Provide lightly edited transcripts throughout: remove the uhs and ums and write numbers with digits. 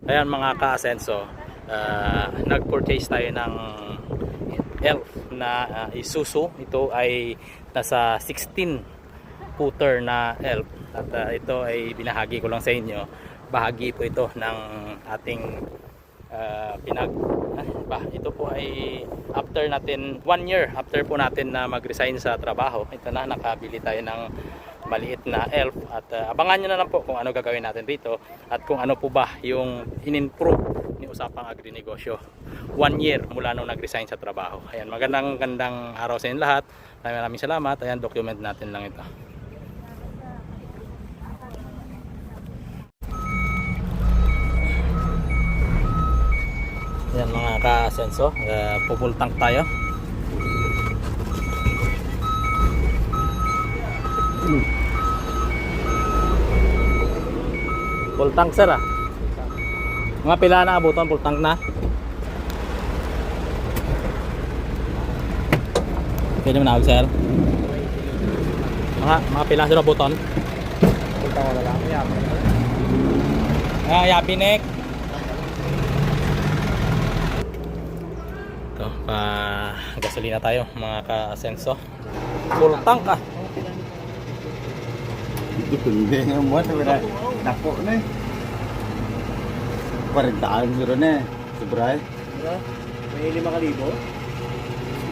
Ayan mga ka-asenso, nag-purchase tayo ng Elf na Isuzu. Ito ay nasa 16 footer na Elf at ito ay binahagi ko lang sa inyo. Bahagi po ito ng ating ito po ay after natin 1 year after po natin na mag-resign sa trabaho, ito na nakabili tayo ng maliit na Elf at abangan nyo na lang po kung ano gagawin natin dito at kung ano po ba yung in-improve ni Usapang Agrinegosyo 1 year mula nung nag-resign sa trabaho. Ayan, magandang araw sa inyo lahat. Maraming salamat. Ayan, document natin lang ito. Ayan mga ka-asenso, full tank tayo. Full tank sir ah. Mga pila na abuton, full tank na. Pwede mo na sir. Mga pila sir abuton. Full tank wala lang. Yapinek. Ito, gasolina tayo mga ka-asenso. Full tank ah. Hindi nga mo na napo na. 40 euro na. Sobray. May 5,000.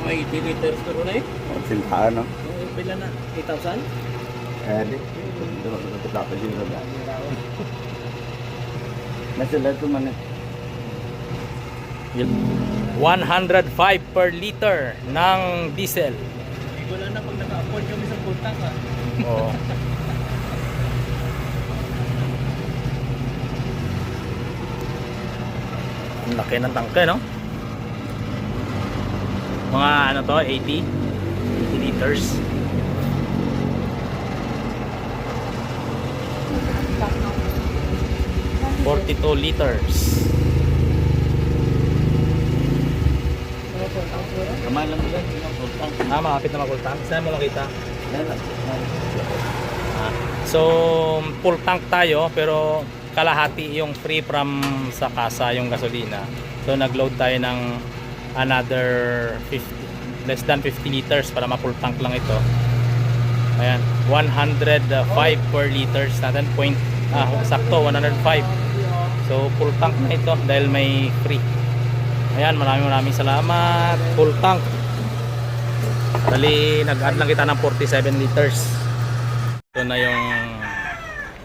Mga 80 liters ko na eh. Sintaan no. Pila na? 8,000? Di. Dito ko tapos yung roda. Nasila ito man eh. 105 per liter ng diesel. Wala na pag naka-afford yung isang full tank ah. Oo. Ang laki ng tangke, no? Mga ano to, 80 liters. $42 liters. Kamay lang mo lang. Makapit na mag-full tank. Saan mo nakita? So, full tank tayo pero kalahati yung free from sa kasa yung gasolina. So, nag-load tayo ng another 50, less than 50 liters para ma-full tank lang ito. Ayan, 105 per liters natin. Sakto, 105. So, full tank na ito dahil may free. Ayan, maraming salamat. Full tank. Dali, nag-add lang kita ng 47 liters. Ito na yung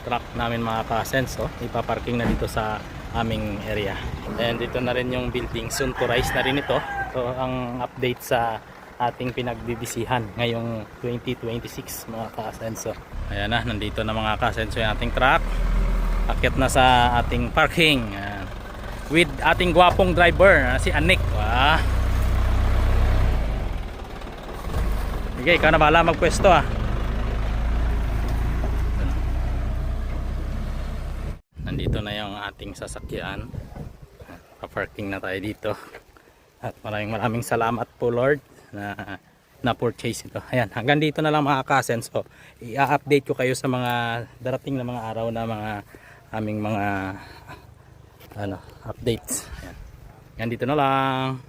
truck namin mga ka-asenso. Ipaparking na dito sa aming area. And dito na rin yung building. Soon to rise na rin ito. Ito ang update sa ating pinagbibisihan ngayong 2026 mga ka-asenso. Ayan na, nandito na mga ka-asenso yung ating truck. Akyat na sa ating parking. Ayan. With ating gwapong driver, si Anik. Wow. Sige, ikaw na bahala magpwesto ah. Nandito na yung ating sasakyan. Pa-parking na tayo dito. At maraming salamat po Lord na purchase ito. Ayan, hanggang dito na lang mga ka-asenso. I-update ko kayo sa mga darating na mga araw na mga aming mga updates. Ayan. Hanggang dito na lang.